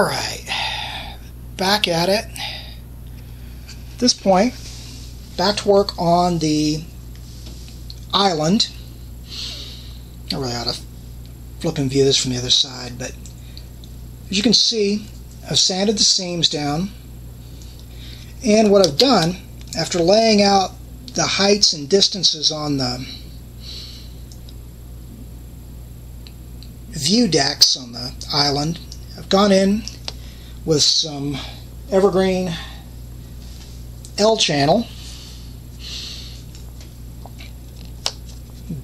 Alright, back at it. At this point, back to work on the island. I really ought to flip and view this from the other side, but as you can see, I've sanded the seams down, and what I've done, after laying out the heights and distances on the view decks on the island, I've gone in with some evergreen L-channel,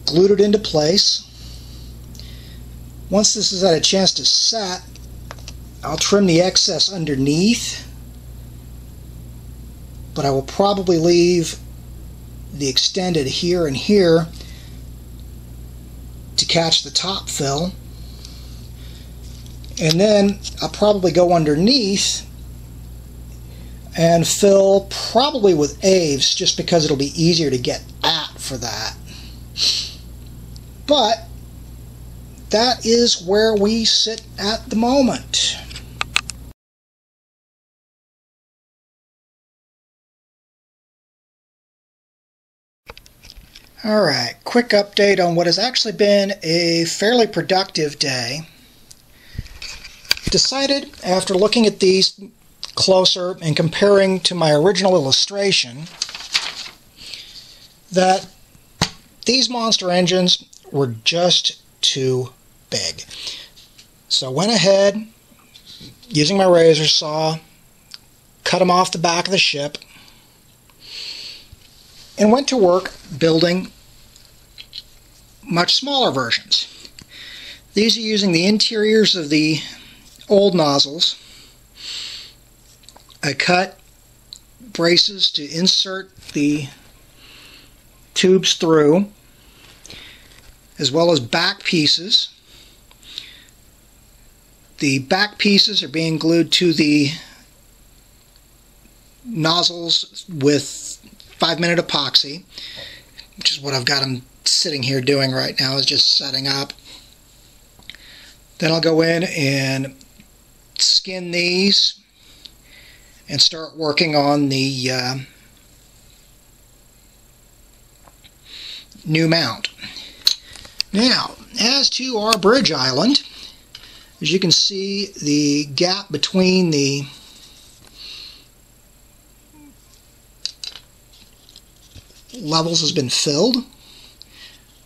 glued it into place. Once this has had a chance to set, I'll trim the excess underneath, but I will probably leave the extended here and here to catch the top fill. And then I'll probably go underneath and fill probably with Aves, just because it'll be easier to get at for that. But that is where we sit at the moment. Alright, quick update on what has actually been a fairly productive day. Decided, after looking at these closer and comparing to my original illustration, that these monster engines were just too big. So I went ahead, using my razor saw, cut them off the back of the ship, and went to work building much smaller versions. These are using the interiors of the old nozzles. I cut braces to insert the tubes through, as well as back pieces. The back pieces are being glued to the nozzles with 5-minute epoxy, which is what I've got them sitting here doing right now, is just setting up. Then I'll go in and skin these and start working on the new mount. Now, as to our bridge island, as you can see, the gap between the levels has been filled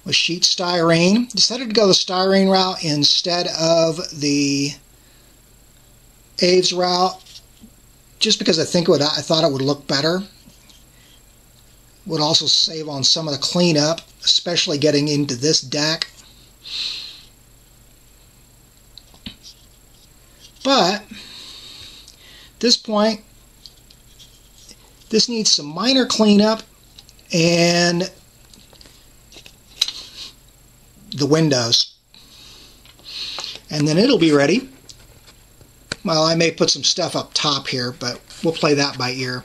with sheet styrene. Decided to go the styrene route instead of the Aves route, just because I thought it would look better. Would also save on some of the cleanup, especially getting into this deck. But at this point, this needs some minor cleanup, and the windows, and then it'll be ready. Well, I may put some stuff up top here, but we'll play that by ear.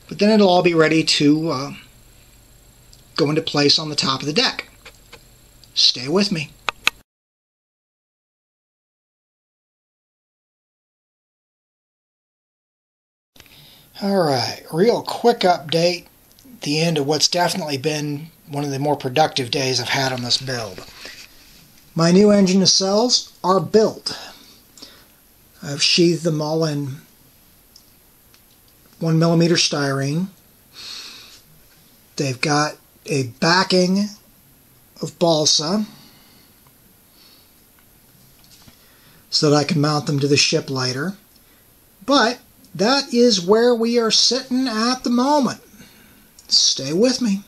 But then it'll all be ready to go into place on the top of the deck. Stay with me. Alright, real quick update. The end of what's definitely been one of the more productive days I've had on this build. My new engine nacelles are built. I've sheathed them all in 1mm styrene. They've got a backing of balsa so that I can mount them to the ship later. But that is where we are sitting at the moment. Stay with me.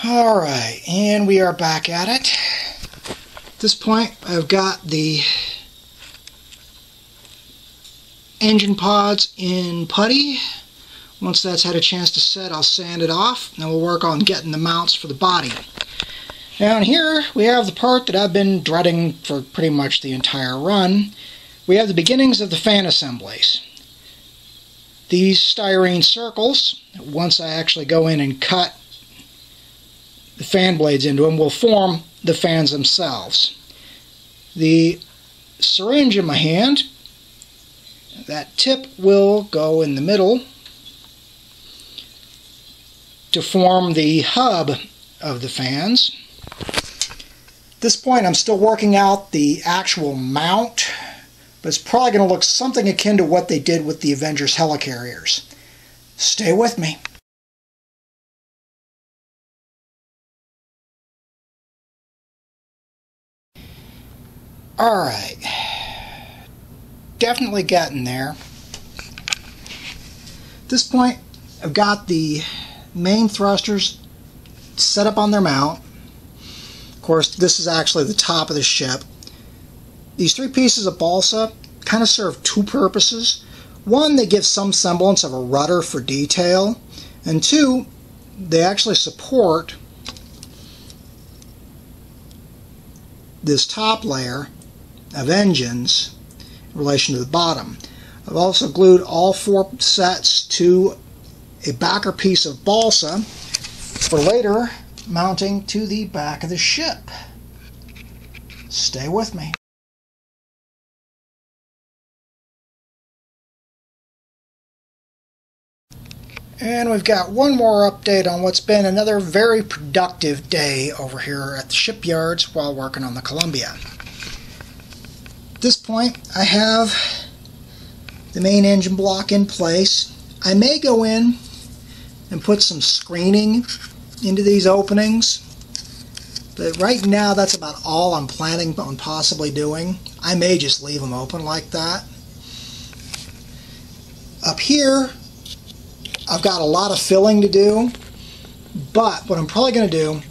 Alright, and we are back at it. At this point, I've got the engine pods in putty. Once that's had a chance to set, I'll sand it off, and then we'll work on getting the mounts for the body. Down here, we have the part that I've been dreading for pretty much the entire run. We have the beginnings of the fan assemblies. These styrene circles, once I actually go in and cut the fan blades into them will form the fans themselves. The syringe in my hand, that tip will go in the middle to form the hub of the fans. At this point I'm still working out the actual mount, but it's probably going to look something akin to what they did with the Avengers Helicarriers. Stay with me. Alright, definitely getting there. At this point I've got the main thrusters set up on their mount. Of course, this is actually the top of the ship. These three pieces of balsa kind of serve two purposes. One, they give some semblance of a rudder for detail, and two, they actually support this top layer of engines in relation to the bottom. I've also glued all four sets to a backer piece of balsa for later mounting to the back of the ship. Stay with me. And we've got one more update on what's been another very productive day over here at the shipyards while working on the Columbia. At this point, I have the main engine block in place. I may go in and put some screening into these openings, but right now that's about all I'm planning on possibly doing. I may just leave them open like that. Up here, I've got a lot of filling to do, but what I'm probably going to do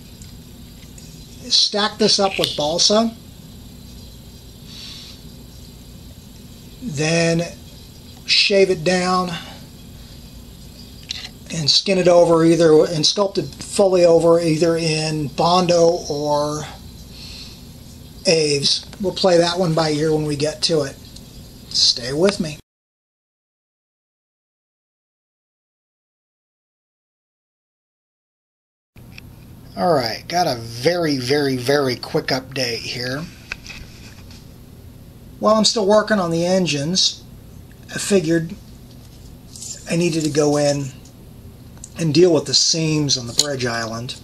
is stack this up with balsa, then shave it down and skin it over either and sculpt it fully over either in Bondo or Aves. We'll play that one by ear when we get to it. Stay with me. Alright, got a very quick update here. While I'm still working on the engines, I figured I needed to go in and deal with the seams on the bridge island,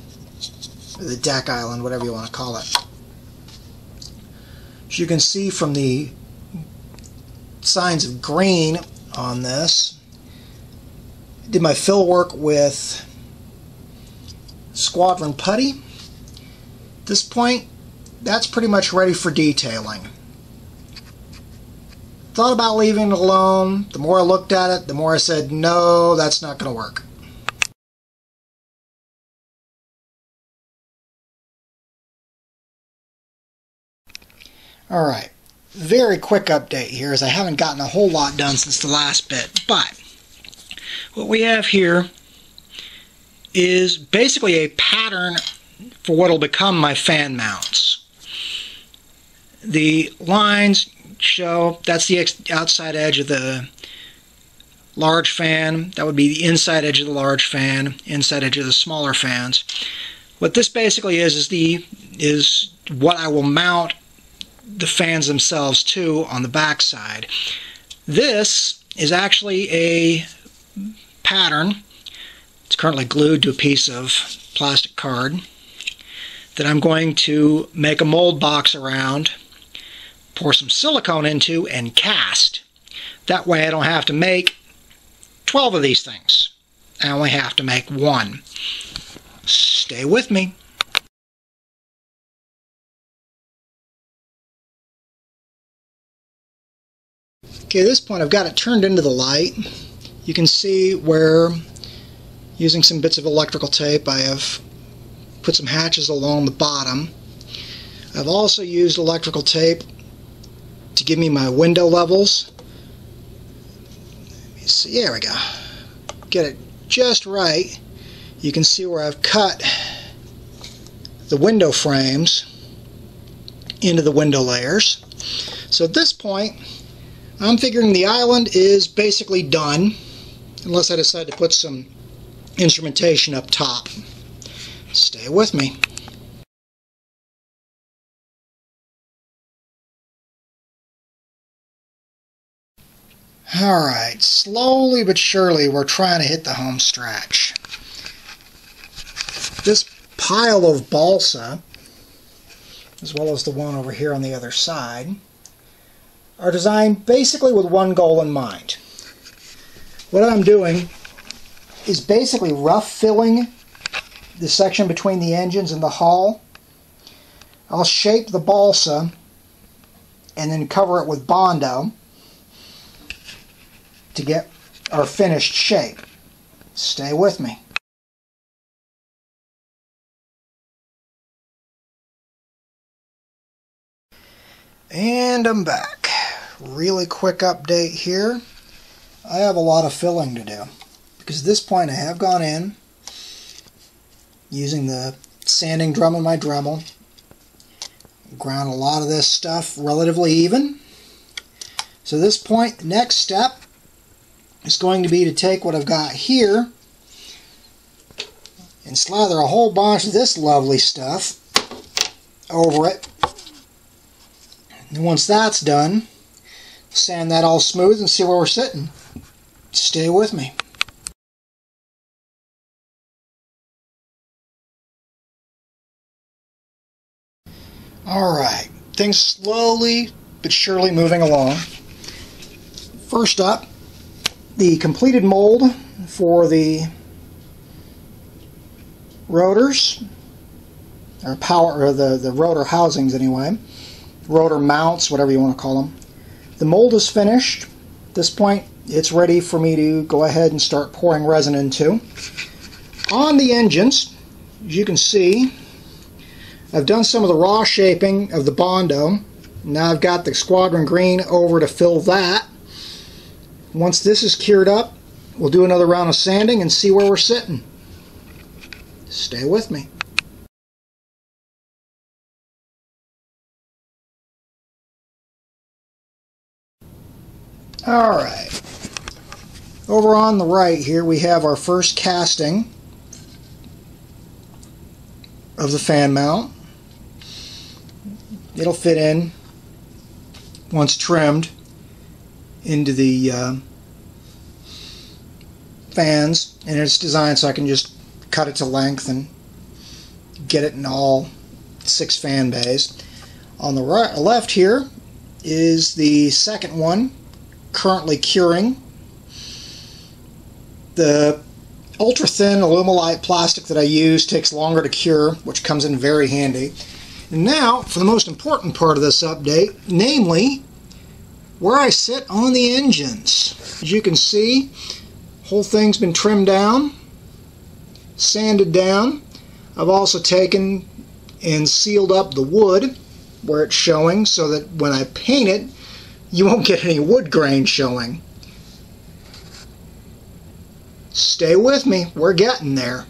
or the deck island, whatever you want to call it. As you can see from the signs of green on this, I did my fill work with Squadron putty. At this point, that's pretty much ready for detailing. Thought about leaving it alone. The more I looked at it, the more I said, no, that's not going to work. Alright, very quick update here, as I haven't gotten a whole lot done since the last bit, but what we have here is basically a pattern for what will become my fan mounts. The lines show that's the outside edge of the large fan, that would be the inside edge of the large fan, inside edge of the smaller fans. What this basically is what I will mount the fans themselves to on the back side. This is actually a pattern. It's currently glued to a piece of plastic card that I'm going to make a mold box around, pour some silicone into, and cast. That way I don't have to make 12 of these things. I only have to make one. Stay with me. Okay, at this point I've got it turned into the light. You can see where, using some bits of electrical tape, I have put some hatches along the bottom. I've also used electrical tape to give me my window levels. Let me see, there we go. Get it just right. You can see where I've cut the window frames into the window layers. So at this point, I'm figuring the island is basically done, unless I decide to put some instrumentation up top. Stay with me. Alright, slowly but surely we're trying to hit the home stretch. This pile of balsa, as well as the one over here on the other side, are designed basically with one goal in mind. What I'm doing is basically rough filling the section between the engines and the hull. I'll shape the balsa and then cover it with Bondo to get our finished shape. Stay with me. And I'm back. Really quick update here. I have a lot of filling to do, because at this point I have gone in using the sanding drum in my Dremel, ground a lot of this stuff relatively even. So at this point, the next step is going to be to take what I've got here and slather a whole bunch of this lovely stuff over it. And once that's done, sand that all smooth and see where we're sitting. Stay with me. Alright, things slowly but surely moving along. First up, the completed mold for the rotors, or the rotor housings anyway, rotor mounts, whatever you want to call them. The mold is finished. At this point, it's ready for me to go ahead and start pouring resin into. On the engines, as you can see, I've done some of the raw shaping of the Bondo. Now I've got the Squadron Green over to fill that. Once this is cured up, we'll do another round of sanding and see where we're sitting. Stay with me. Alright, over on the right here we have our first casting of the fan mount. It'll fit in, once trimmed, into the fans, and it's designed so I can just cut it to length and get it in all 6 fan bays. On the left here is the second one, currently curing. The ultra-thin Alumilite plastic that I use takes longer to cure, which comes in very handy. And now, for the most important part of this update, namely, where I sit on the engines. As you can see, the whole thing's been trimmed down, sanded down. I've also taken and sealed up the wood where it's showing so that when I paint it, you won't get any wood grain showing. Stay with me, we're getting there.